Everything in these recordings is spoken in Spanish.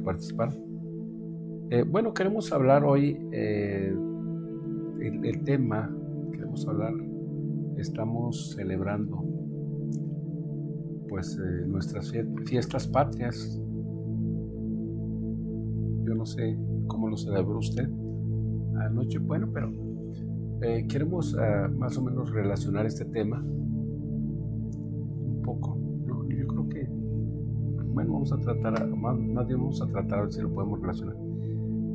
participar. Bueno, queremos hablar hoy, el tema, queremos hablar, estamos celebrando pues nuestras fiestas patrias. Yo no sé cómo lo celebró usted anoche, bueno, pero queremos más o menos relacionar este tema un poco, ¿no? Yo creo que, bueno, vamos a tratar, más bien vamos a tratar a ver si lo podemos relacionar.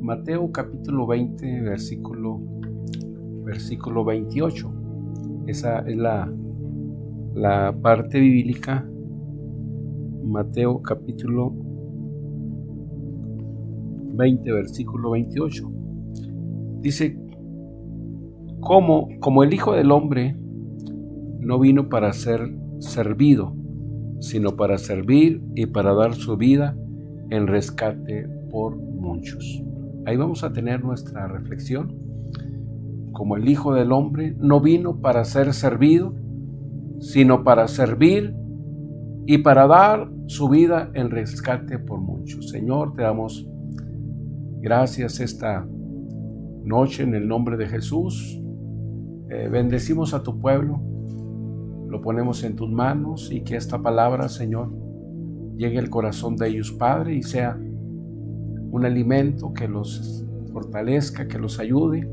Mateo capítulo 20, versículo 28. Esa es la parte bíblica. Mateo capítulo 20, versículo 28. Dice, como el Hijo del Hombre no vino para ser servido, sino para servir y para dar su vida en rescate por muchos. Ahí vamos a tener nuestra reflexión. Como el Hijo del Hombre no vino para ser servido, sino para servir y para dar su vida en rescate por muchos. Señor, te damos gracias esta noche en el nombre de Jesús. Bendecimos a tu pueblo, lo ponemos en tus manos y que esta palabra, Señor, llegue al corazón de ellos, Padre, y sea un alimento que los fortalezca, que los ayude,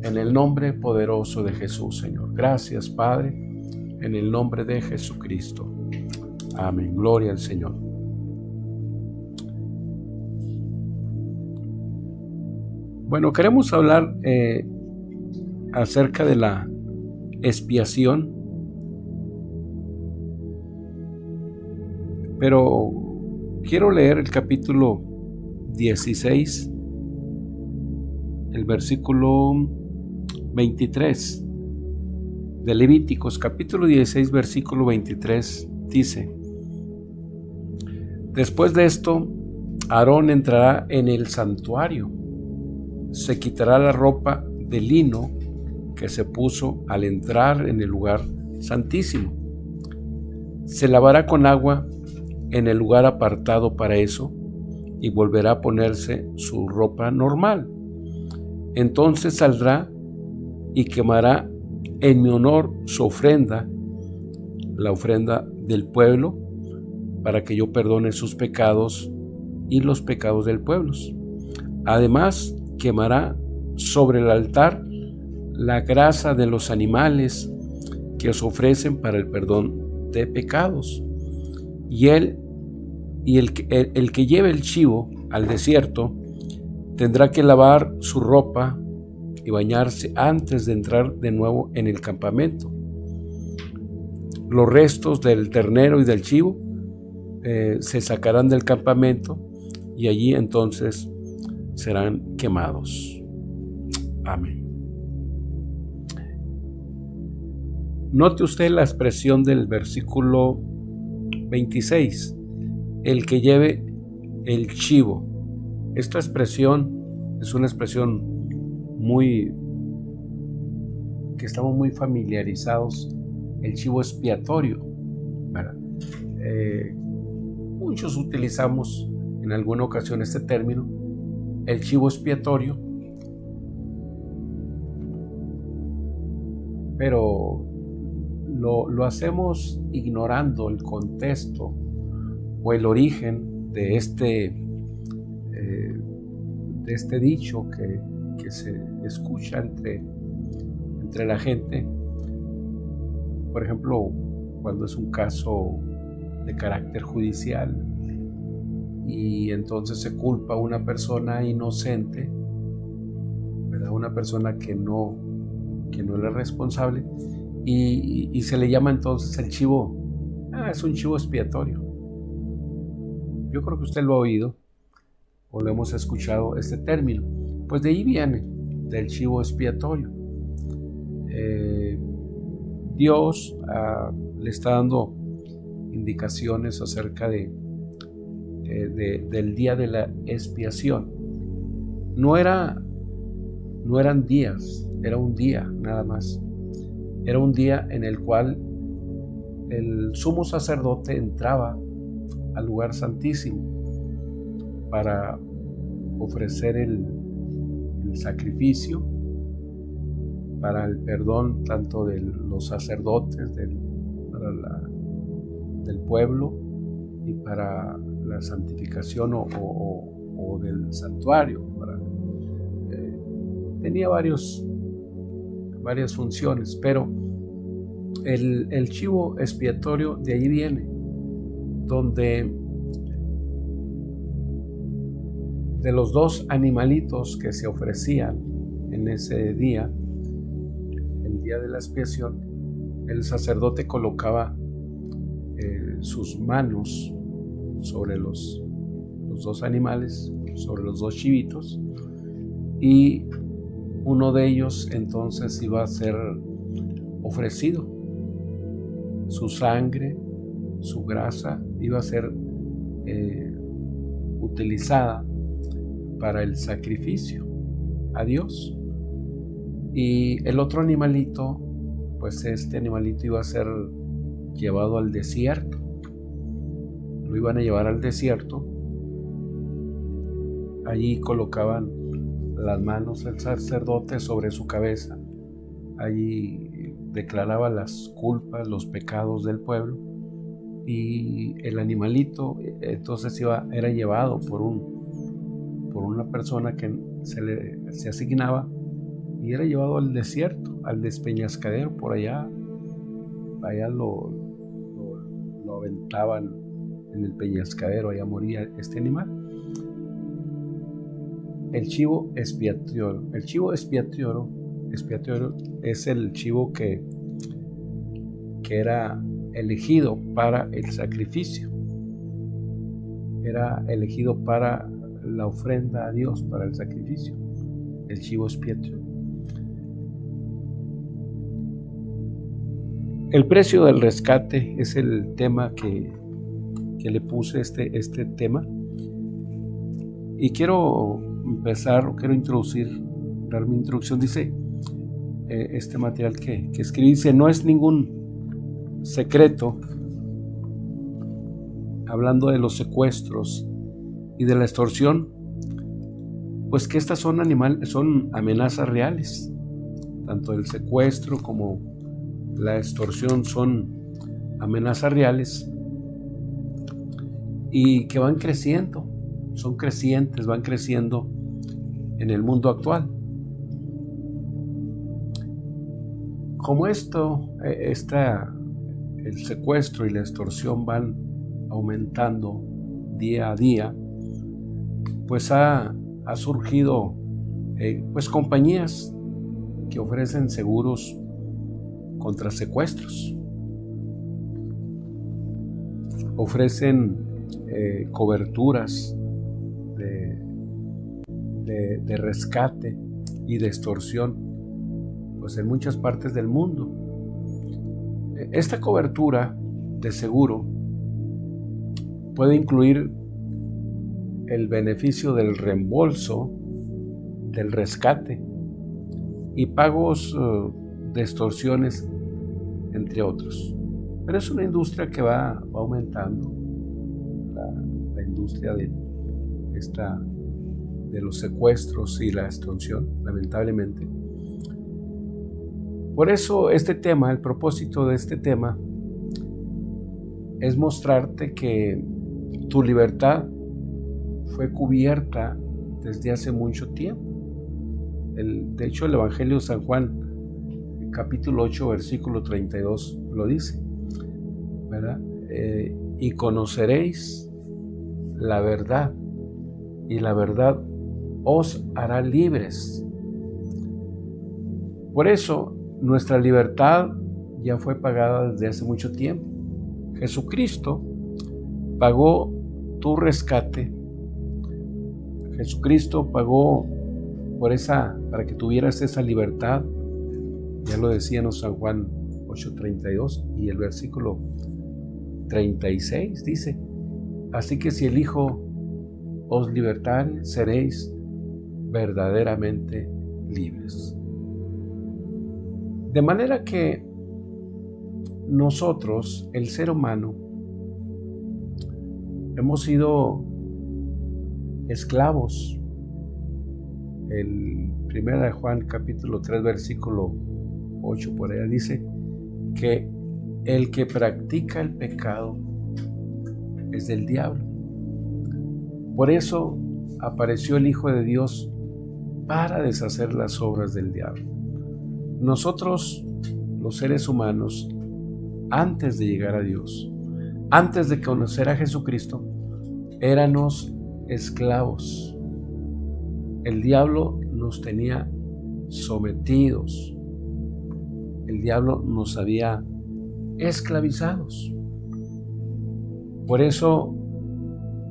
en el nombre poderoso de Jesús, Señor. Gracias, Padre, en el nombre de Jesucristo. Amén. Gloria al Señor. Bueno, queremos hablar acerca de la expiación, pero quiero leer el capítulo 16, el versículo 23 de Levíticos, capítulo 16, versículo 23, dice: Después de esto, Aarón entrará en el santuario, se quitará la ropa de lino que se puso al entrar en el lugar santísimo, se lavará con agua en el lugar apartado para eso y volverá a ponerse su ropa normal. Entonces saldrá y quemará en mi honor su ofrenda, la ofrenda del pueblo, para que yo perdone sus pecados y los pecados del pueblo. Además, quemará sobre el altar la grasa de los animales que os ofrecen para el perdón de pecados. Y el que lleve el chivo al desierto tendrá que lavar su ropa y bañarse antes de entrar de nuevo en el campamento. Los restos del ternero y del chivo se sacarán del campamento y allí entonces serán quemados. Amén. Note usted la expresión del versículo 26, el que lleve el chivo. Esta expresión es una expresión que estamos muy familiarizados, el chivo expiatorio, ¿verdad? Muchos utilizamos en alguna ocasión este término, el chivo expiatorio, pero lo hacemos ignorando el contexto o el origen de este dicho que se escucha entre la gente. Por ejemplo, cuando es un caso de carácter judicial y entonces se culpa a una persona inocente, ¿verdad? Una persona que no es responsable, y se le llama entonces el chivo, es un chivo expiatorio. Yo creo que usted lo ha oído o lo hemos escuchado este término, pues de ahí viene, del chivo expiatorio. Dios le está dando indicaciones acerca del día de la expiación. No eran días, era un día nada más. Era un día en el cual el sumo sacerdote entraba al lugar santísimo para ofrecer el sacrificio, para el perdón tanto de los sacerdotes, del pueblo, y para la santificación o del santuario. Tenía varias funciones, pero el chivo expiatorio de ahí viene, donde de los 2 animalitos que se ofrecían en ese día, el día de la expiación, el sacerdote colocaba sus manos sobre los 2 animales, sobre los 2 chivitos, y uno de ellos entonces iba a ser ofrecido. Su sangre, su grasa iba a ser utilizada para el sacrificio a Dios. Y el otro animalito, pues este animalito iba a ser llevado al desierto. Lo iban a llevar al desierto. Allí colocaban las manos del sacerdote sobre su cabeza. Allí declaraba las culpas, los pecados del pueblo, y el animalito entonces era llevado por una persona que se asignaba, y era llevado al desierto, al despeñascadero. Por allá lo aventaban en el peñascadero, allá moría este animal. El chivo expiatorio. El chivo expiatorio es el chivo que era elegido para el sacrificio. Era elegido para la ofrenda a Dios, para el sacrificio. El chivo expiatorio. El precio del rescate es el tema que le puse este tema. Y quiero dar mi introducción. Dice este material que escribí, dice: no es ningún secreto, hablando de los secuestros y de la extorsión, pues que estas son amenazas reales. Tanto el secuestro como la extorsión son amenazas reales, y que van creciendo, son crecientes, van creciendo en el mundo actual. Como el secuestro y la extorsión van aumentando día a día, pues ha surgido pues compañías que ofrecen seguros contra secuestros, ofrecen coberturas de rescate y de extorsión, pues en muchas partes del mundo. Esta cobertura de seguro puede incluir el beneficio del reembolso, del rescate y pagos de extorsiones, entre otros. Pero es una industria que va aumentando, la industria de los secuestros y la extorsión, lamentablemente. Por eso el propósito de este tema es mostrarte que tu libertad fue cubierta desde hace mucho tiempo. De hecho, el Evangelio de San Juan, capítulo 8, versículo 32, lo dice, ¿verdad? Y conoceréis la verdad, y la verdad os hará libres. Por eso, nuestra libertad ya fue pagada desde hace mucho tiempo. Jesucristo pagó tu rescate. Jesucristo pagó para que tuvieras esa libertad. Ya lo decíamos San Juan 8:32, y el versículo 36 dice: así que si el Hijo os libertare, seréis verdaderamente libres. De manera que nosotros, el ser humano, hemos sido esclavos. El 1 de Juan capítulo 3 versículo 8 por allá dice que el que practica el pecado es del diablo. Por eso apareció el Hijo de Dios para deshacer las obras del diablo. Nosotros, los seres humanos, antes de llegar a Dios, antes de conocer a Jesucristo, éramos esclavos. El diablo nos tenía sometidos. El diablo nos había esclavizados. Por eso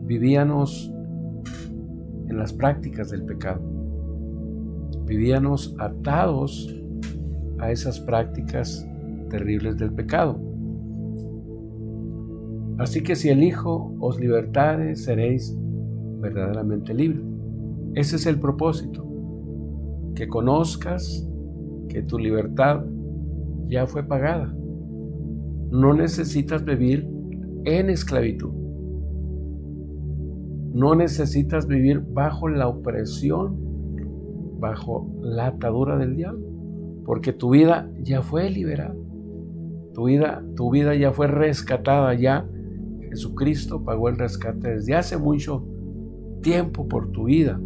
vivíamos en las prácticas del pecado. Vivíamos atados a esas prácticas terribles del pecado. Así que si el Hijo os libertare, seréis verdaderamente libres. Ese es el propósito, que conozcas que tu libertad ya fue pagada. No necesitas vivir en esclavitud. No necesitas vivir bajo la opresión, bajo la atadura del diablo, porque tu vida ya fue liberada. Tu vida ya fue rescatada, ya Jesucristo pagó el rescate desde hace mucho tiempo por tu vida.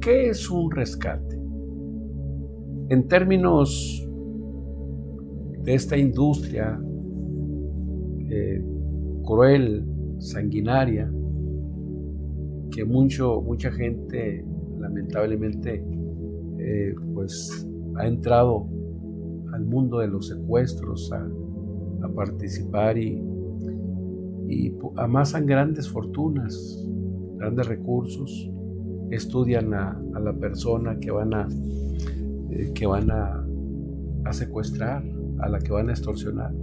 ¿Qué es un rescate? En términos de esta industria cruel, sanguinaria, que mucha gente lamentablemente pues ha entrado al mundo de los secuestros a participar y amasan grandes fortunas, grandes recursos, estudian a la persona que van a secuestrar, a la que van a extorsionar.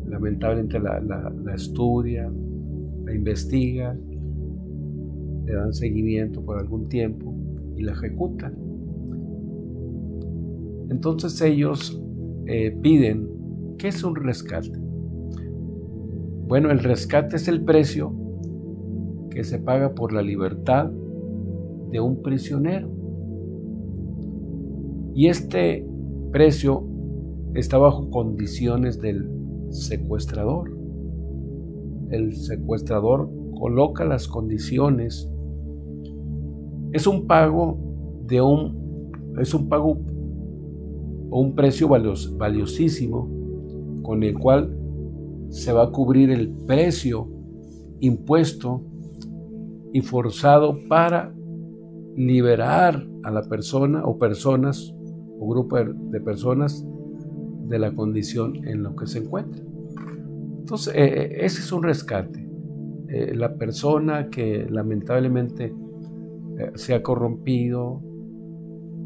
Lamentablemente la estudian, la investigan, le dan seguimiento por algún tiempo y la ejecutan. Entonces ellos piden, ¿qué es un rescate? Bueno, el rescate es el precio que se paga por la libertad de un prisionero. Y este precio está bajo condiciones del secuestrador. El secuestrador coloca las condiciones. Es un pago o un precio valiosísimo con el cual se va a cubrir el precio impuesto y forzado para liberar a la persona o personas o grupo de personas de la condición en la que se encuentra. Entonces, ese es un rescate. La persona que lamentablemente se ha corrompido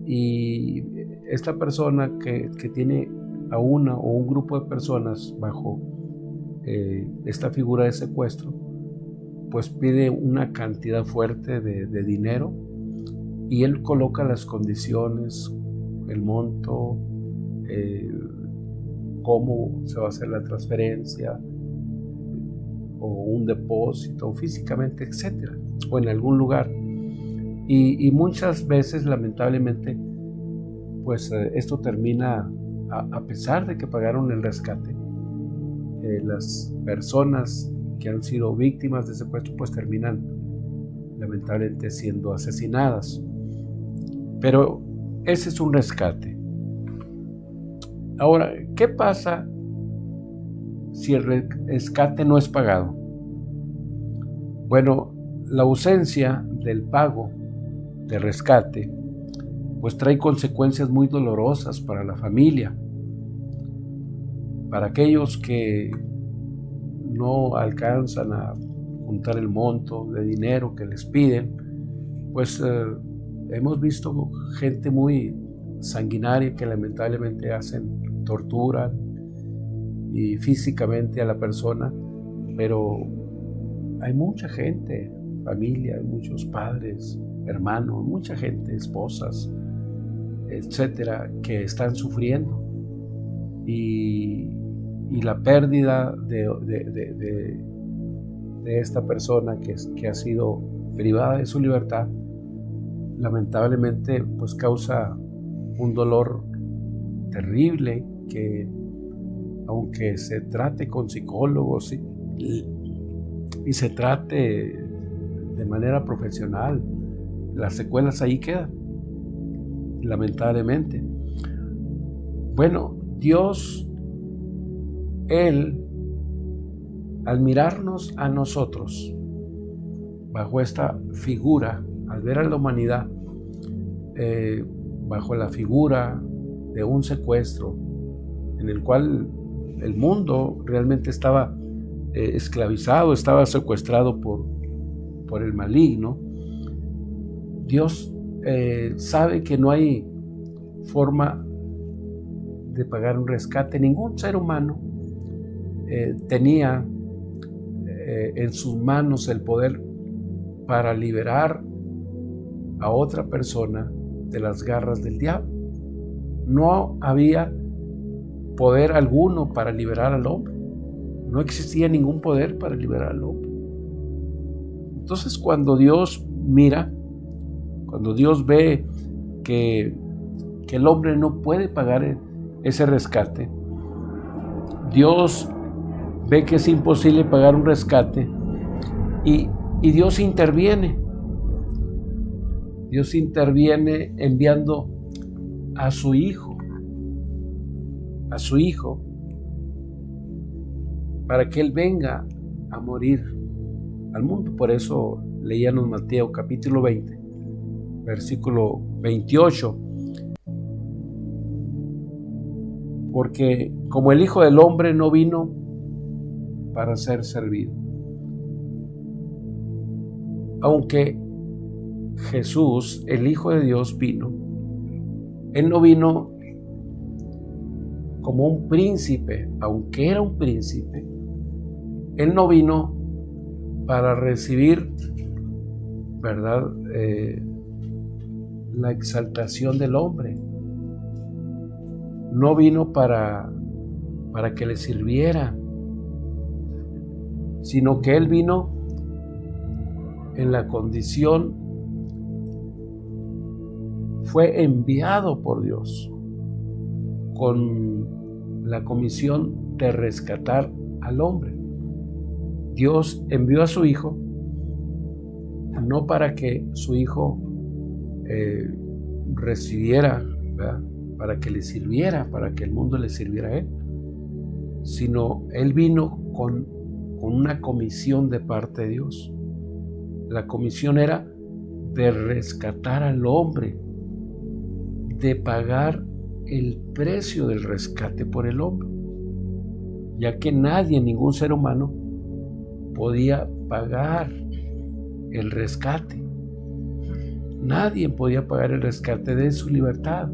y esta persona que tiene a una o un grupo de personas bajo esta figura de secuestro, pues pide una cantidad fuerte de dinero y él coloca las condiciones, el monto, cómo se va a hacer la transferencia o un depósito físicamente, etcétera, o en algún lugar. Y muchas veces, lamentablemente, pues esto termina, a pesar de que pagaron el rescate, las personas que han sido víctimas de secuestro pues terminan lamentablemente siendo asesinadas. Pero ese es un rescate. Ahora, ¿qué pasa si el rescate no es pagado? Bueno, la ausencia del pago de rescate pues trae consecuencias muy dolorosas para la familia, para aquellos que no alcanzan a juntar el monto de dinero que les piden. Pues hemos visto gente muy sanguinaria que lamentablemente torturan y físicamente a la persona, pero hay mucha gente, familia, muchos padres, hermanos, mucha gente, esposas, etcétera, que están sufriendo y la pérdida de esta persona que ha sido privada de su libertad, lamentablemente pues causa un dolor terrible que, aunque se trate con psicólogos y se trate de manera profesional, las secuelas ahí quedan, lamentablemente. Bueno, Dios, Él, al mirarnos a nosotros bajo esta figura, al ver a la humanidad bajo la figura de un secuestro en el cual el mundo realmente estaba esclavizado, estaba secuestrado por el maligno, Dios sabe que no hay forma de pagar un rescate. Ningún ser humano tenía en sus manos el poder para liberar a otra persona de las garras del diablo. No había poder alguno para liberar al hombre. No existía ningún poder para liberar al hombre. Entonces, cuando Dios mira, cuando Dios ve que el hombre no puede pagar ese rescate, Dios ve que es imposible pagar un rescate y Dios interviene. Dios interviene enviando a su Hijo, para que Él venga a morir al mundo. Por eso leíamos Mateo capítulo 20, versículo 28. Porque como el Hijo del Hombre no vino para ser servido. Aunque Jesús, el Hijo de Dios, vino, Él no vino como un príncipe, aunque era un príncipe. Él no vino para recibir, ¿verdad?, la exaltación del hombre. No vino para que le sirviera, sino que Él vino en la condición, fue enviado por Dios con la comisión de rescatar al hombre. Dios envió a su Hijo no para que su Hijo recibiera, ¿verdad?, para que le sirviera, para que el mundo le sirviera a Él, sino Él vino con una comisión de parte de Dios. La comisión era de rescatar al hombre, de pagar el precio del rescate por el hombre, ya que nadie, ningún ser humano, podía pagar el rescate. Nadie podía pagar el rescate de su libertad.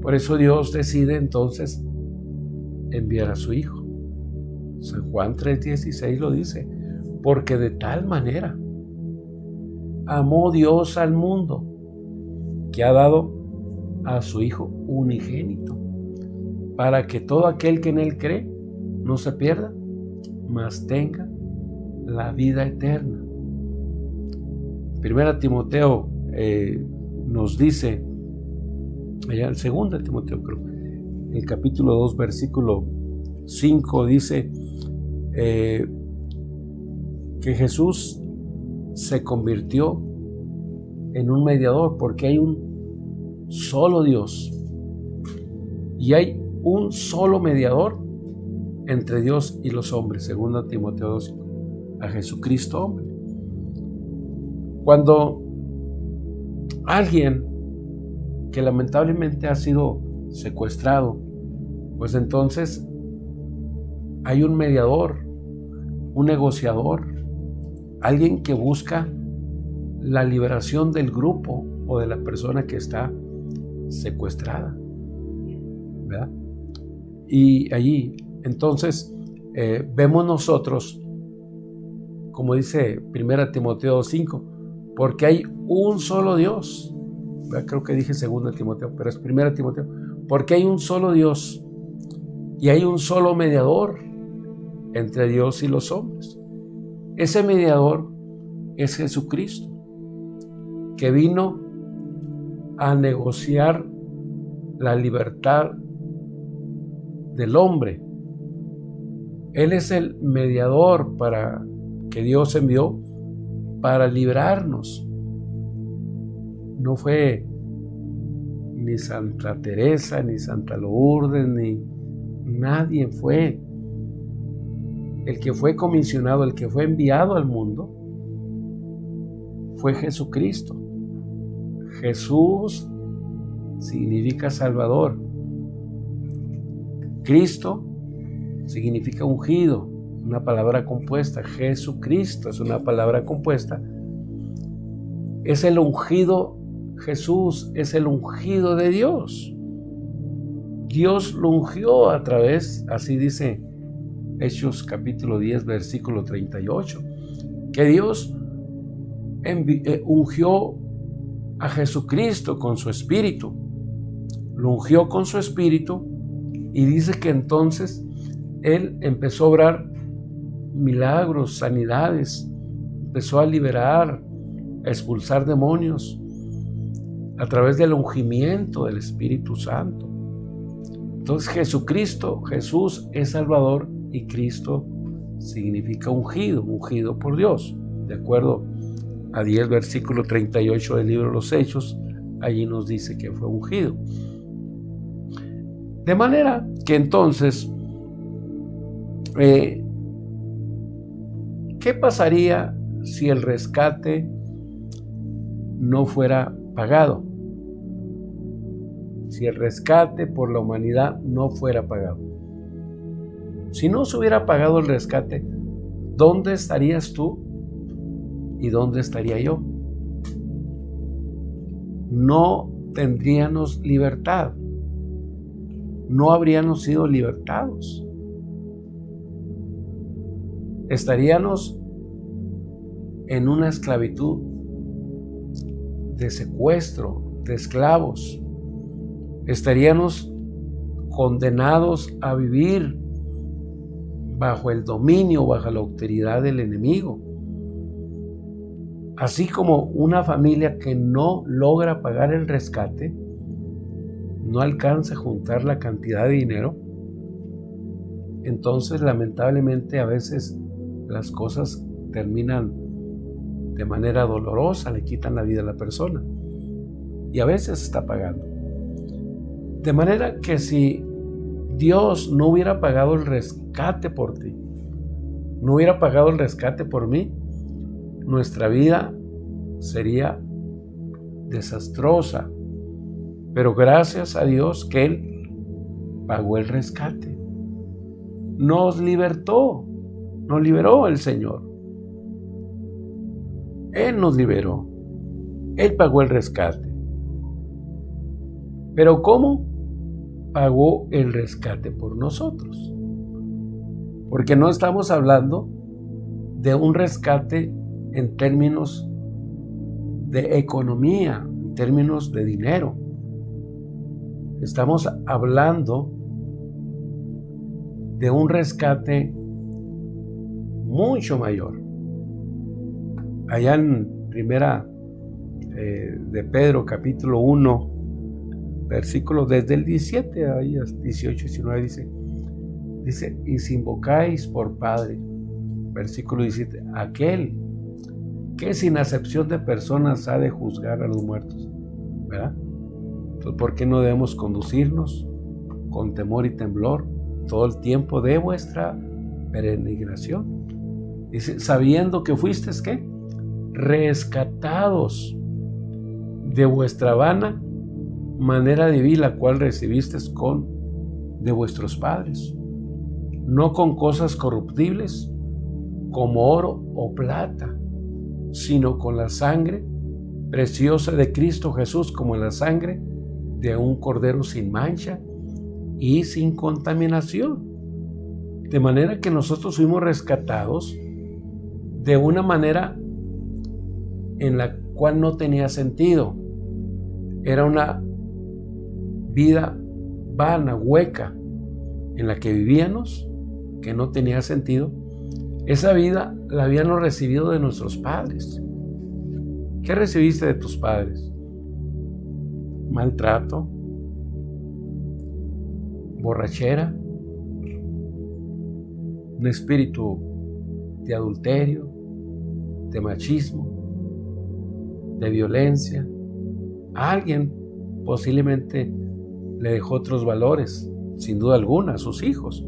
Por eso Dios decide entonces enviar a su Hijo. San Juan 3:16 lo dice, porque de tal manera amó Dios al mundo que ha dado a su Hijo unigénito, para que todo aquel que en Él cree no se pierda, mas tenga la vida eterna. Primera Timoteo nos dice, allá en 2 Timoteo creo, el capítulo 2 versículo 5 dice que Jesús se convirtió en un mediador, porque hay un solo Dios y hay un solo mediador entre Dios y los hombres, 2 Timoteo 2, a Jesucristo hombre. Cuando alguien que lamentablemente ha sido secuestrado, pues entonces hay un mediador, un negociador, alguien que busca la liberación del grupo o de la persona que está secuestrada, ¿verdad? Y allí entonces vemos nosotros, como dice 1 Timoteo 5, porque hay un solo Dios. Creo que dije 2 Timoteo, pero es 1 Timoteo. Porque hay un solo Dios y hay un solo mediador entre Dios y los hombres, Ese mediador es Jesucristo, que vino a negociar la libertad del hombre. Él es el mediador que Dios envió para librarnos. No fue ni Santa Teresa, ni Santa Lourdes, ni nadie fue. El que fue comisionado, el que fue enviado al mundo, fue Jesucristo. Jesús significa Salvador. Cristo significa ungido, una palabra compuesta. Jesucristo es una palabra compuesta. Es el ungido. Jesús es el ungido de Dios. Dios lo ungió a través, así dice Hechos capítulo 10, versículo 38, que Dios ungió a Jesucristo con su Espíritu. Lo ungió con su Espíritu y dice que entonces Él empezó a obrar milagros, sanidades, empezó a liberar, a expulsar demonios a través del ungimiento del Espíritu Santo. Entonces Jesucristo, Jesús es Salvador y Cristo significa ungido, ungido por Dios. De acuerdo a 10 versículo 38 del libro de los Hechos, allí nos dice que fue ungido. De manera que entonces, ¿qué pasaría si el rescate no fuera pagado? Si el rescate por la humanidad no fuera pagado. Si no se hubiera pagado el rescate, ¿dónde estarías tú y dónde estaría yo? No tendríamos libertad. No habríamos sido libertados. Estaríamos en una esclavitud de secuestro, de esclavos. Estaríamos condenados a vivir bajo el dominio, bajo la autoridad del enemigo. Así como una familia que no logra pagar el rescate, no alcanza a juntar la cantidad de dinero, entonces lamentablemente a veces las cosas terminan de manera dolorosa, le quitan la vida a la persona y a veces está pagando. De manera que si Dios no hubiera pagado el rescate por ti, no hubiera pagado el rescate por mí, nuestra vida sería desastrosa. Pero gracias a Dios que Él pagó el rescate. Nos libertó, nos liberó el Señor. Él nos liberó. Él pagó el rescate. Pero ¿cómo pagó el rescate por nosotros? Porque no estamos hablando de un rescate en términos de economía, en términos de dinero. Estamos hablando de un rescate mucho mayor. Allá en primera de Pedro, capítulo 1, versículo desde el 17, ahí 18, 19, dice, y si invocáis por Padre, versículo 17, aquel que sin acepción de personas ha de juzgar a los muertos, ¿verdad? Entonces, ¿por qué no debemos conducirnos con temor y temblor todo el tiempo de vuestra peregrinación? Dice, sabiendo que fuisteis, ¿qué? Rescatados de vuestra vana manera de vivir, la cual recibisteis de vuestros padres, no con cosas corruptibles, como oro o plata, sino con la sangre preciosa de Cristo Jesús, como la sangre de un cordero sin mancha y sin contaminación. De manera que nosotros fuimos rescatados de una manera en la cual no tenía sentido. Era una vida vana, hueca, en la que vivíamos, que no tenía sentido. Esa vida la habíamos recibido de nuestros padres. ¿Qué recibiste de tus padres? Maltrato, borrachera, un espíritu de adulterio, de machismo, de violencia. A alguien posiblemente le dejó otros valores, sin duda alguna, a sus hijos,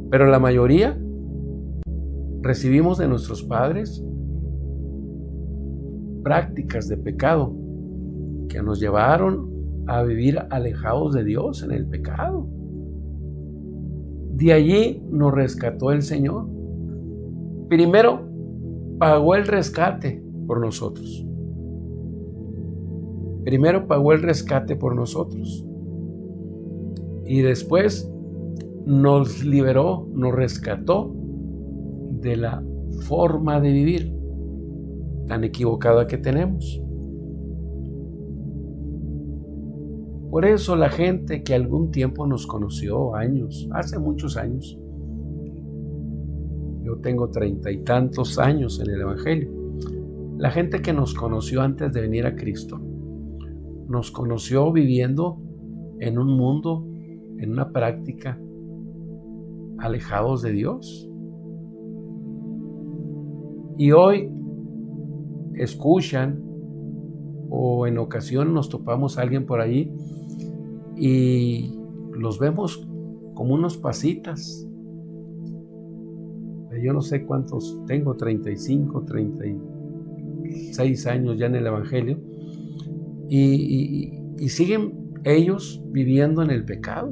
pero la mayoría recibimos de nuestros padres prácticas de pecado que nos llevaron a vivir alejados de Dios en el pecado. De allí nos rescató el Señor. Primero pagó el rescate por nosotros. Primero pagó el rescate por nosotros. Y después nos liberó, nos rescató de la forma de vivir tan equivocada que tenemos. Por eso la gente que algún tiempo nos conoció, hace muchos años, yo tengo 30 y tantos años en el Evangelio, la gente que nos conoció antes de venir a Cristo, nos conoció viviendo en un mundo, en una práctica, alejados de Dios. Y hoy escuchan, o en ocasión nos topamos a alguien por allí y los vemos como unos pasitas. Yo no sé cuántos tengo, 35, 36 años ya en el Evangelio, y siguen ellos viviendo en el pecado.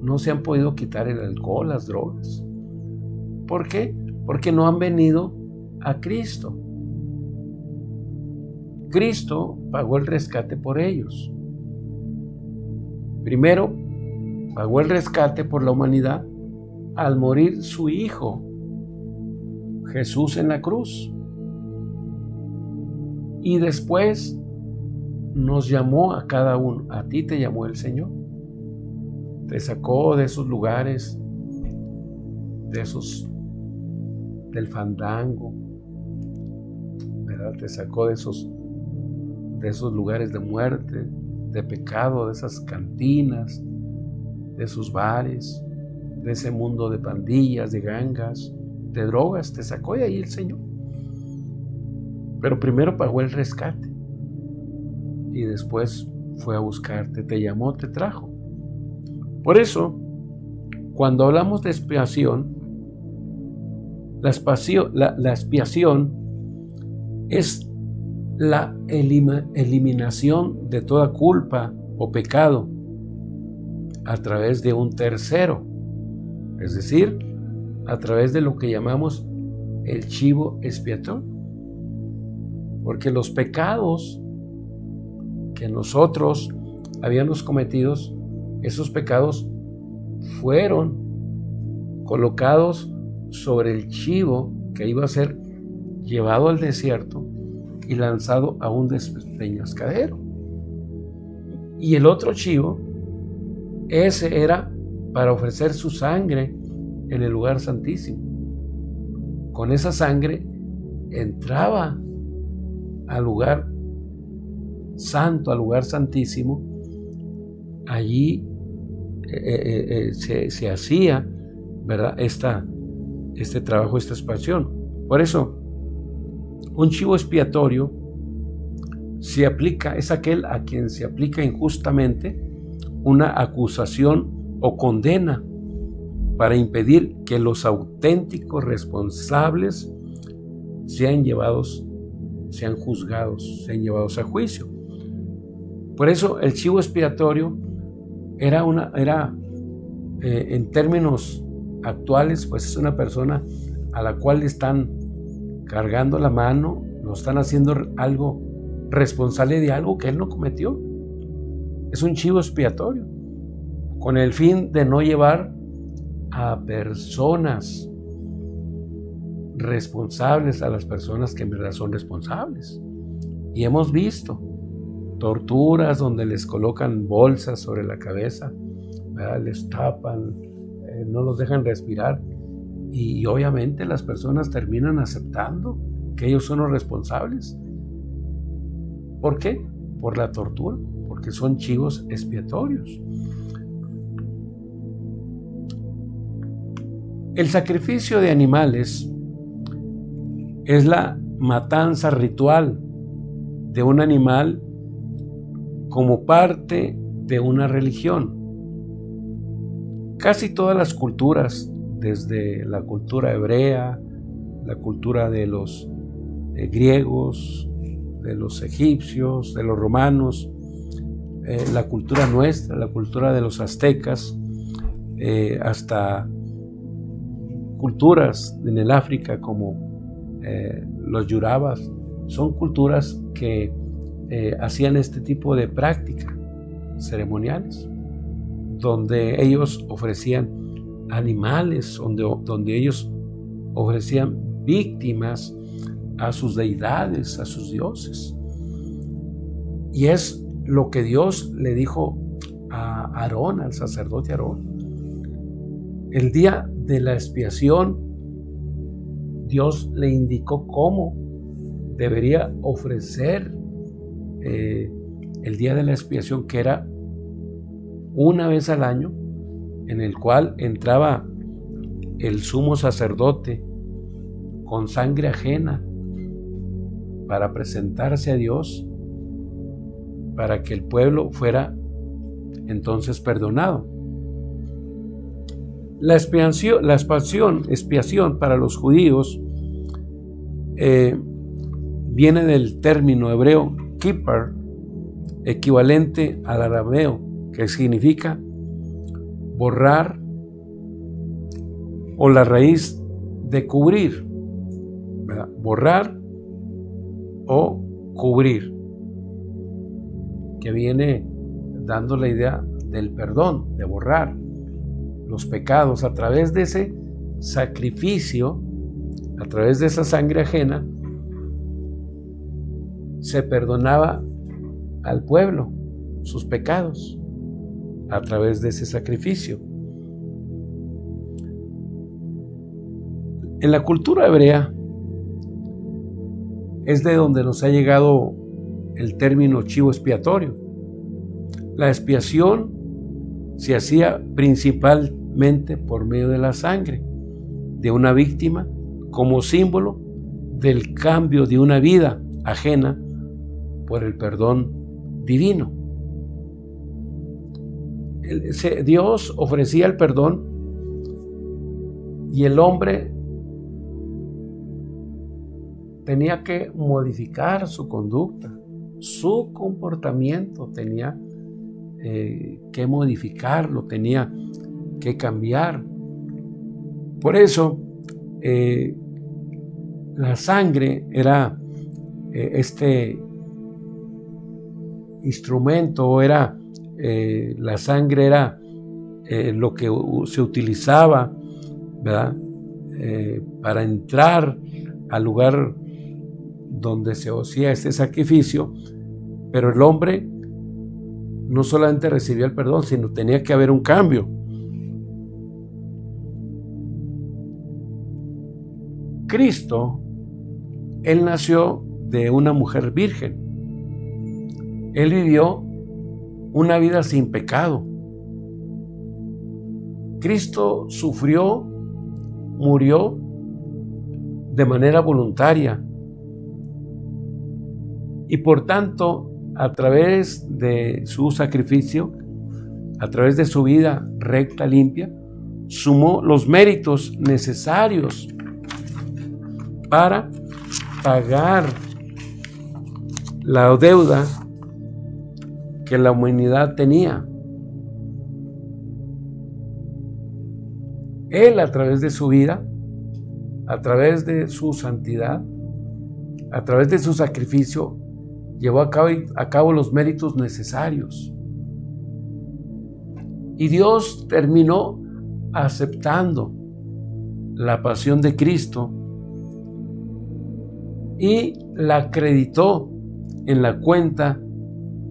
No se han podido quitar el alcohol, las drogas. ¿Por qué? Porque no han venido a Cristo. Cristo pagó el rescate por ellos. Primero, pagó el rescate por la humanidad al morir su Hijo, Jesús, en la cruz. Y después nos llamó a cada uno. A ti te llamó el Señor. Te sacó de esos lugares, del fandango, ¿verdad? Te sacó de esos lugares de muerte, de pecado, de esas cantinas, de esos bares, de ese mundo de pandillas, de gangas, de drogas. Te sacó de ahí el Señor. Pero primero pagó el rescate y después fue a buscarte, te llamó, te trajo. Por eso, cuando hablamos de expiación, la expiación es la eliminación de toda culpa o pecado a través de un tercero, es decir, a través de lo que llamamos el chivo expiatorio. Porque los pecados que nosotros habíamos cometido, esos pecados fueron colocados sobre el chivo que iba a ser llevado al desierto y lanzado a un despeñascadero. Y el otro chivo, ese era para ofrecer su sangre en el lugar santísimo. Con esa sangre entraba al lugar santo, al lugar santísimo. Allí se hacía, ¿verdad?, este trabajo, esta expiación. Por eso, un chivo expiatorio es aquel a quien se aplica injustamente una acusación o condena para impedir que los auténticos responsables sean juzgados, sean llevados a juicio. Por eso el chivo expiatorio era en términos actuales, pues es una persona a la cual le están cargando la mano, lo están haciendo algo responsable de algo que él no cometió. Es un chivo expiatorio con el fin de no llevar a personas responsables, a las personas que en verdad son responsables. Y hemos visto torturas donde les colocan bolsas sobre la cabeza, ¿verdad?, les tapan, no los dejan respirar, Y obviamente las personas terminan aceptando que ellos son los responsables. ¿Por qué? Por la tortura, porque son chivos expiatorios. El sacrificio de animales es la matanza ritual de un animal como parte de una religión. Casi todas las culturas, desde la cultura hebrea, la cultura de los griegos, de los egipcios, de los romanos, la cultura nuestra, la cultura de los aztecas, hasta culturas en el África como los yurabas, son culturas que hacían este tipo de prácticas ceremoniales, donde ellos ofrecían animales, donde ellos ofrecían víctimas a sus deidades, a sus dioses. Y es lo que Dios le dijo a Aarón, al sacerdote Aarón. El día de la expiación, Dios le indicó cómo debería ofrecer el día de la expiación, que era una vez al año, en el cual entraba el sumo sacerdote con sangre ajena para presentarse a Dios, para que el pueblo fuera entonces perdonado. La expiación para los judíos viene del término hebreo kippur, equivalente al arameo, que significa borrar, o la raíz de cubrir, ¿verdad? Borrar o cubrir, que viene dando la idea del perdón, de borrar los pecados a través de ese sacrificio, a través de esa sangre ajena. Se perdonaba al pueblo sus pecados a través de ese sacrificio. En la cultura hebrea es de donde nos ha llegado el término chivo expiatorio. La expiación se hacía principalmente por medio de la sangre de una víctima, como símbolo del cambio de una vida ajena por el perdón divino. Dios ofrecía el perdón y el hombre tenía que modificar su conducta, su comportamiento tenía que modificarlo, tenía que cambiar. Por eso la sangre era este instrumento, la sangre era lo que se utilizaba, ¿verdad? Para entrar al lugar donde se hacía este sacrificio, pero el hombre no solamente recibía el perdón, sino tenía que haber un cambio. Cristo, Él nació de una mujer virgen. Él vivió una vida sin pecado. Cristo sufrió, murió de manera voluntaria. Y por tanto, a través de su sacrificio, a través de su vida recta, limpia, sumó los méritos necesarios para pagar la deuda que la humanidad tenía. Él, a través de su vida, a través de su santidad, a través de su sacrificio, llevó a cabo los méritos necesarios. Y Dios terminó aceptando la pasión de Cristo y la acreditó en la cuenta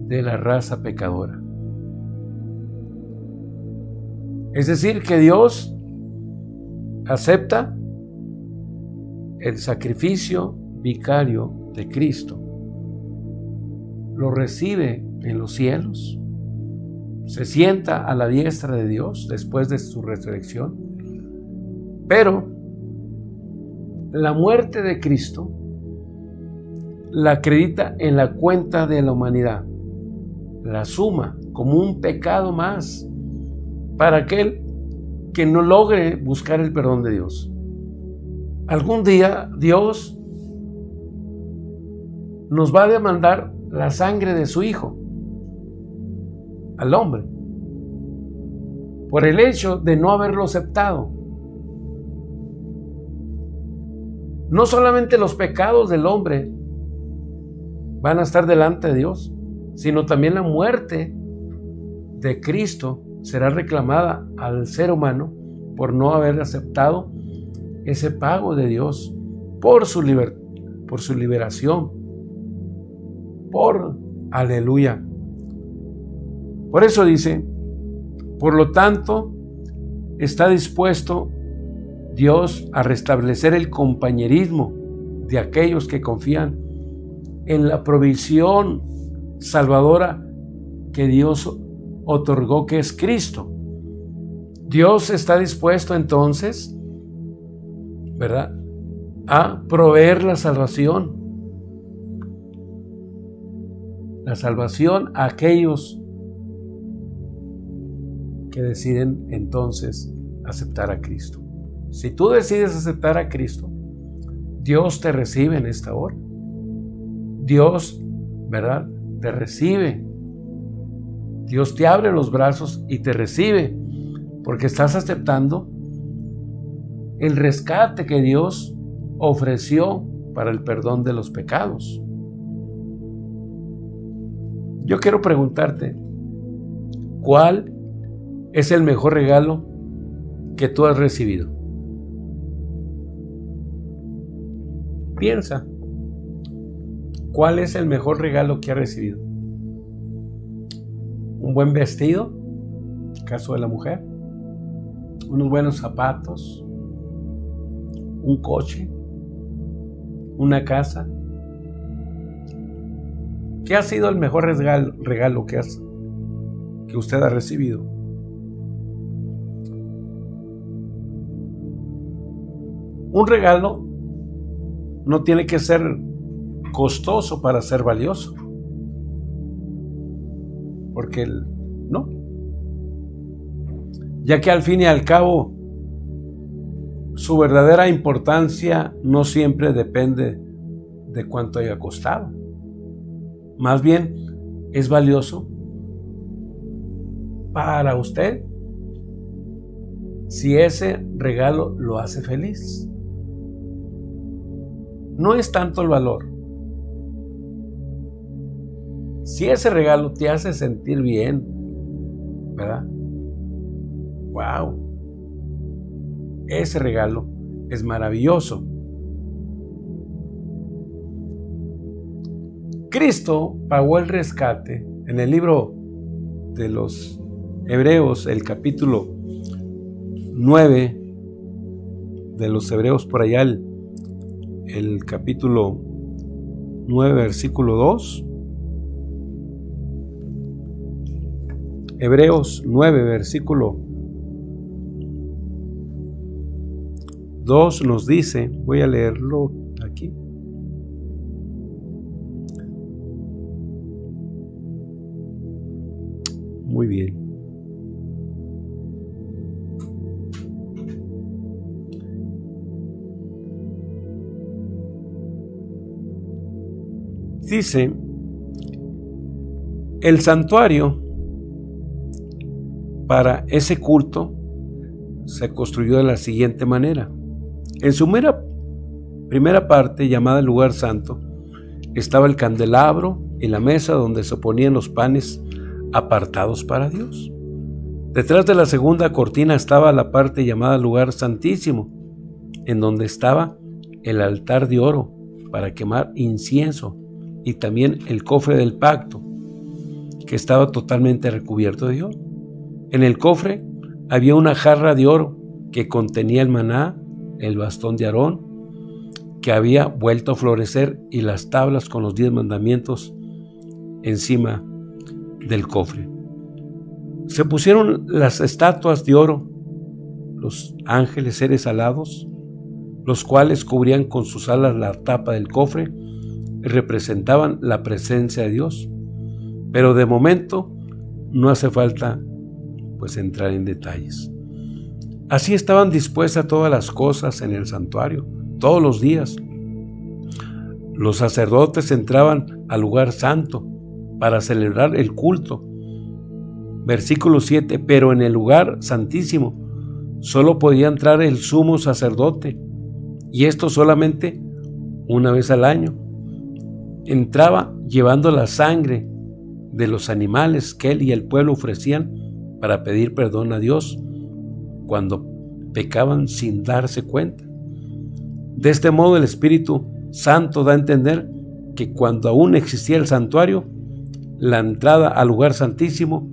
de la raza pecadora. Es decir, que Dios acepta el sacrificio vicario de Cristo, lo recibe en los cielos, se sienta a la diestra de Dios después de su resurrección, pero la muerte de Cristo la acredita en la cuenta de la humanidad, la suma como un pecado más para aquel que no logre buscar el perdón de Dios. Algún día Dios nos va a demandar la sangre de su Hijo al hombre por el hecho de no haberlo aceptado. No solamente los pecados del hombre van a estar delante de Dios, sino también la muerte de Cristo será reclamada al ser humano por no haber aceptado ese pago de Dios por su liberación, aleluya. Por eso dice, por lo tanto, está dispuesto Dios a restablecer el compañerismo de aquellos que confían en la provisión salvadora que Dios otorgó, que es Cristo. Dios está dispuesto entonces, ¿verdad?, a proveer la salvación a aquellos que deciden entonces aceptar a Cristo. Si tú decides aceptar a Cristo, Dios te recibe en esta hora. Dios, ¿verdad?, te recibe. Dios te abre los brazos y te recibe porque estás aceptando el rescate que Dios ofreció para el perdón de los pecados. Yo quiero preguntarte, ¿cuál es el mejor regalo que tú has recibido? Piensa, ¿cuál es el mejor regalo que has recibido? ¿Un buen vestido? En el caso de la mujer. ¿Unos buenos zapatos? ¿Un coche? ¿Una casa? ¿Qué ha sido el mejor regalo que usted ha recibido? Un regalo no tiene que ser costoso para ser valioso, porque no, ya que al fin y al cabo su verdadera importancia no siempre depende de cuánto haya costado. Más bien es valioso para usted si ese regalo lo hace feliz. No es tanto el valor. Si ese regalo te hace sentir bien, ¿verdad? ¡Wow! Ese regalo es maravilloso. Cristo pagó el rescate en el libro de los Hebreos, el capítulo 9 de los Hebreos, por allá el capítulo 9, versículo 2. Hebreos 9, versículo 2 nos dice, voy a leerlo aquí. Muy bien. Dice, el santuario para ese culto se construyó de la siguiente manera. En su primera parte, llamada el lugar santo, estaba el candelabro y la mesa donde se ponían los panes apartados para Dios. Detrás de la segunda cortina estaba la parte llamada lugar santísimo, en donde estaba el altar de oro para quemar incienso y también el cofre del pacto, que estaba totalmente recubierto de oro. En el cofre había una jarra de oro que que contenía el maná, el bastón de Aarón, que había vuelto a florecer, y las tablas con los 10 mandamientos encima del cofre. Se pusieron las estatuas de oro, los ángeles, seres alados, los cuales cubrían con sus alas la tapa del cofre y representaban la presencia de Dios. Pero de momento no hace falta pues entrar en detalles. Así estaban dispuestas todas las cosas en el santuario, todos los días. Los sacerdotes entraban al lugar santo para celebrar el culto. Versículo 7, pero en el lugar santísimo solo podía entrar el sumo sacerdote, y esto solamente una vez al año. Entraba llevando la sangre de los animales que él y el pueblo ofrecían para pedir perdón a Dios cuando pecaban sin darse cuenta. De este modo el Espíritu Santo da a entender que cuando aún existía el santuario, la entrada al lugar santísimo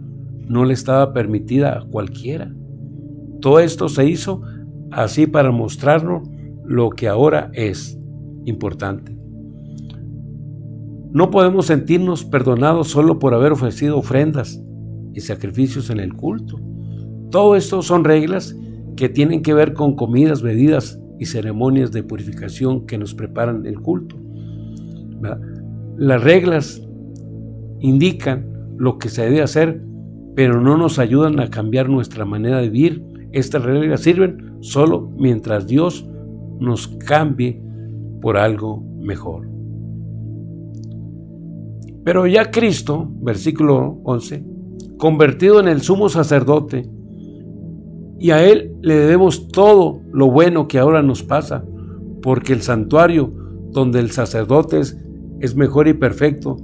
no le estaba permitida a cualquiera. Todo esto se hizo así para mostrarnos lo que ahora es importante. No podemos sentirnos perdonados solo por haber ofrecido ofrendas y sacrificios en el culto. Todo esto son reglas que tienen que ver con comidas, bebidas y ceremonias de purificación que nos preparan el culto. Las reglas indican lo que se debe hacer, pero no nos ayudan a cambiar nuestra manera de vivir. Estas reglas sirven solo mientras Dios nos cambie por algo mejor. Pero ya Cristo, versículo 11, convertido en el sumo sacerdote, y a Él le debemos todo lo bueno que ahora nos pasa, porque el santuario donde el sacerdote es mejor y perfecto,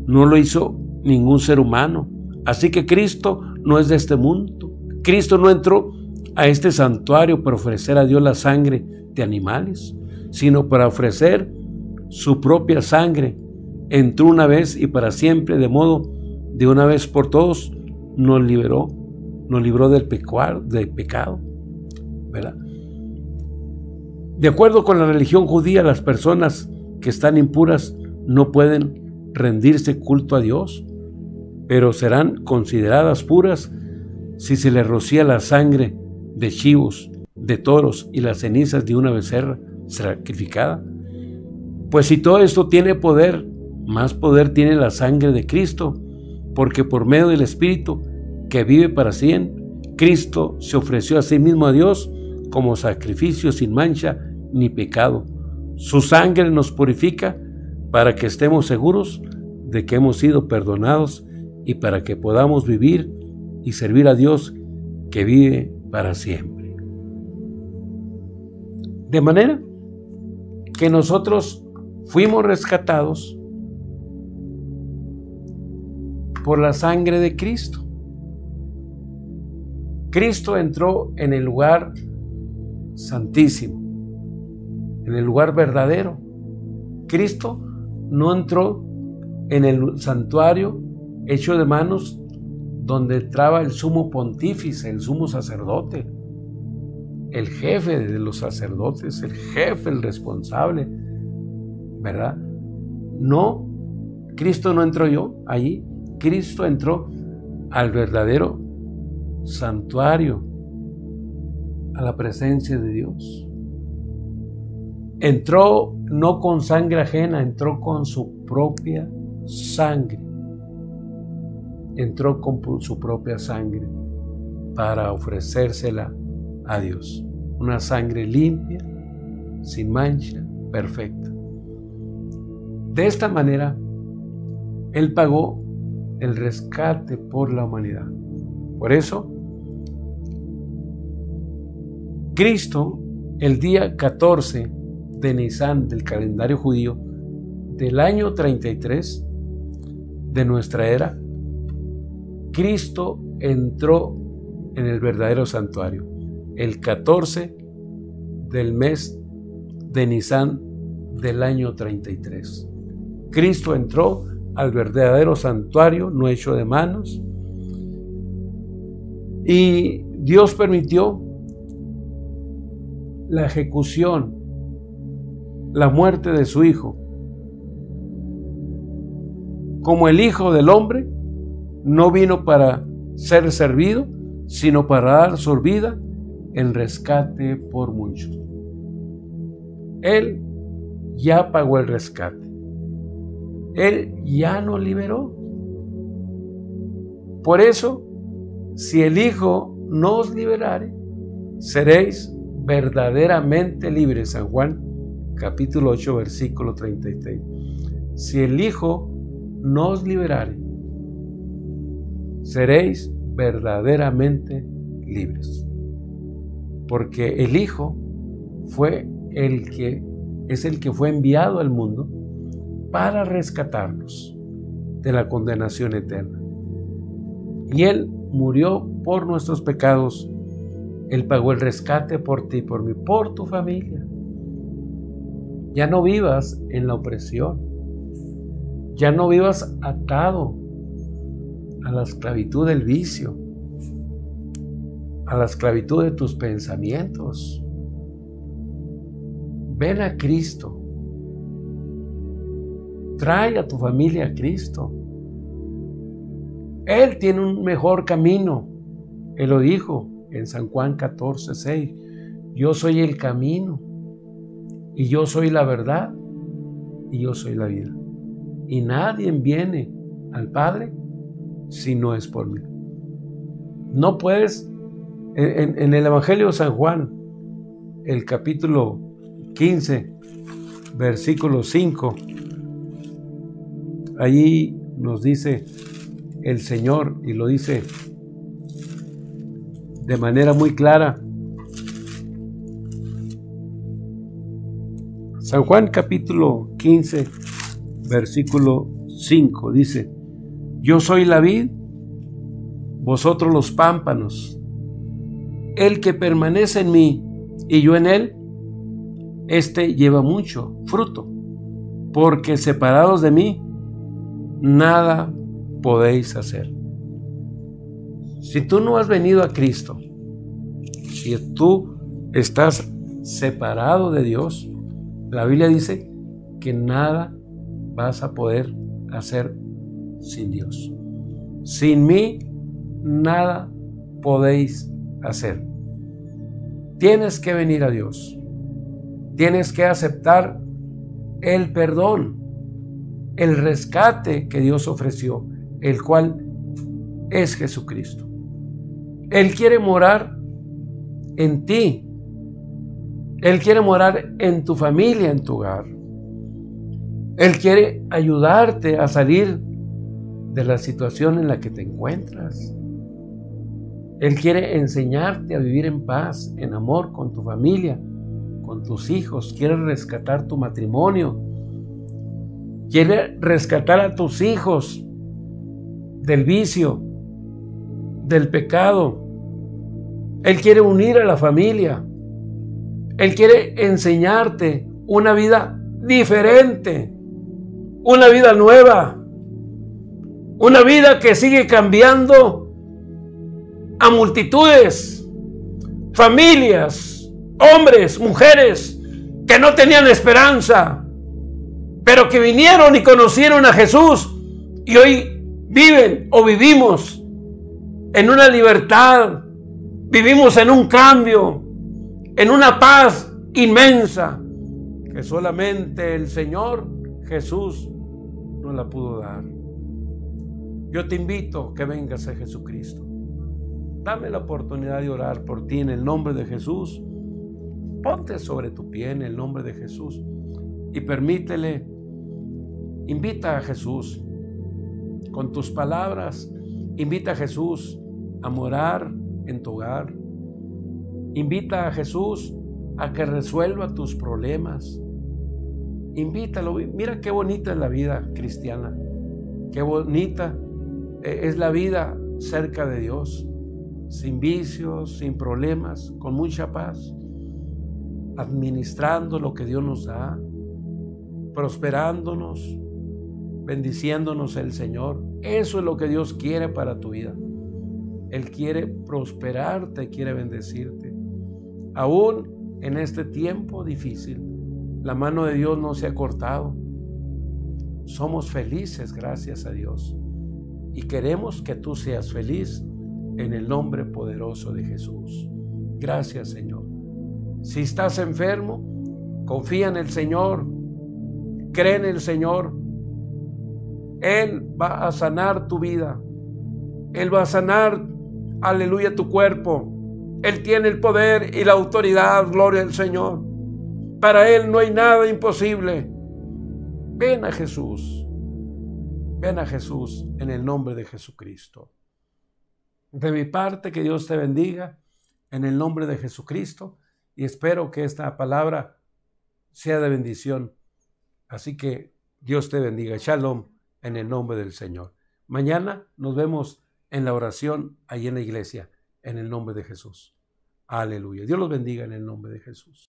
no lo hizo ningún ser humano. Así que Cristo no es de este mundo. Cristo no entró a este santuario para ofrecer a Dios la sangre de animales, sino para ofrecer su propia sangre. Entró una vez y para siempre, de modo de una vez por todos nos libró del pecado, ¿verdad? De acuerdo con la religión judía, las personas que están impuras no pueden rendirse culto a Dios, pero serán consideradas puras si se les rocía la sangre de chivos, de toros y las cenizas de una becerra sacrificada. Pues si todo esto tiene poder, más poder tiene la sangre de Cristo, porque por medio del Espíritu que vive para siempre, Cristo se ofreció a sí mismo a Dios como sacrificio sin mancha ni pecado. Su sangre nos purifica para que estemos seguros de que hemos sido perdonados y para que podamos vivir y servir a Dios que vive para siempre. De manera que nosotros fuimos rescatados por la sangre de Cristo. Cristo entró en el lugar santísimo, en el lugar verdadero. Cristo no entró en el santuario hecho de manos donde entraba el sumo pontífice, el sumo sacerdote, el jefe de los sacerdotes, el jefe, el responsable, ¿verdad? No, Cristo no entró allí. Cristo entró al verdadero santuario, a la presencia de Dios. Entró no con sangre ajena, entró con su propia sangre. Entró con su propia sangre para ofrecérsela a Dios. Una sangre limpia, sin mancha, perfecta. De esta manera, Él pagó el rescate por la humanidad. Por eso, Cristo, el día 14 de Nisan del calendario judío, del año 33 de nuestra era, Cristo entró en el verdadero santuario, el 14 del mes de Nisan del año 33. Cristo entró al verdadero santuario, no hecho de manos, y Dios permitió la ejecución, la muerte de su Hijo. Como el Hijo del Hombre no vino para ser servido, sino para dar su vida en rescate por muchos. Él ya pagó el rescate. Él ya nos liberó. Por eso, si el Hijo no os liberare, seréis verdaderamente libres. San Juan capítulo 8, versículo 33. Si el Hijo no os liberare, seréis verdaderamente libres. Porque el Hijo fue el que fue enviado al mundo para rescatarnos de la condenación eterna. Y Él murió por nuestros pecados. Él pagó el rescate por ti, por mí, por tu familia. Ya no vivas en la opresión. Ya no vivas atado a la esclavitud del vicio, a la esclavitud de tus pensamientos. Ven a Cristo. Trae a tu familia a Cristo. Él tiene un mejor camino. Él lo dijo en San Juan 14, 6. Yo soy el camino, y yo soy la verdad, y yo soy la vida. Y nadie viene al Padre si no es por mí. No puedes, en el Evangelio de San Juan, el capítulo 15, versículo 5, allí nos dice el Señor, y lo dice de manera muy clara. San Juan capítulo 15, versículo 5 dice: yo soy la vid, vosotros los pámpanos. El que permanece en mí y yo en él, éste lleva mucho fruto, porque separados de mí, nada podéis hacer. Si tú no has venido a Cristo, si tú estás separado de Dios, la Biblia dice que nada vas a poder hacer sin Dios. Sin mí, nada podéis hacer. Tienes que venir a Dios. Tienes que aceptar el perdón, el rescate que Dios ofreció, el cual es Jesucristo. Él quiere morar en ti. Él quiere morar en tu familia, en tu hogar. Él quiere ayudarte a salir de la situación en la que te encuentras. Él quiere enseñarte a vivir en paz, en amor con tu familia, con tus hijos. Quiere rescatar tu matrimonio. Quiere rescatar a tus hijos del vicio, del pecado. Él quiere unir a la familia. Él quiere enseñarte una vida diferente, una vida nueva, una vida que sigue cambiando a multitudes, familias, hombres, mujeres que no tenían esperanza, pero que vinieron y conocieron a Jesús y hoy viven o vivimos en una libertad, vivimos en un cambio, en una paz inmensa que solamente el Señor Jesús nos la pudo dar. Yo te invito a que vengas a Jesucristo. Dame la oportunidad de orar por ti en el nombre de Jesús. Ponte sobre tu pie en el nombre de Jesús y permítele, invita a Jesús con tus palabras, invita a Jesús a morar en tu hogar. Invita a Jesús a que resuelva tus problemas. Invítalo. Mira qué bonita es la vida cristiana. Qué bonita es la vida cerca de Dios. Sin vicios, sin problemas, con mucha paz. Administrando lo que Dios nos da. Prosperándonos. Bendiciéndonos el Señor. Eso es lo que Dios quiere para tu vida. Él quiere prosperarte, quiere bendecirte. Aún en este tiempo difícil. La mano de Dios no se ha cortado. Somos felices, gracias a Dios. Y queremos que tú seas feliz en el nombre poderoso de Jesús. Gracias, Señor. Si estás enfermo, confía en el Señor. Cree en el Señor. Él va a sanar tu vida. Él va a sanar, aleluya, tu cuerpo. Él tiene el poder y la autoridad, gloria al Señor. Para Él no hay nada imposible. Ven a Jesús. Ven a Jesús en el nombre de Jesucristo. De mi parte, que Dios te bendiga en el nombre de Jesucristo, y espero que esta palabra sea de bendición. Así que Dios te bendiga. Shalom en el nombre del Señor. Mañana nos vemos en la oración ahí en la iglesia, en el nombre de Jesús. Aleluya. Dios los bendiga en el nombre de Jesús.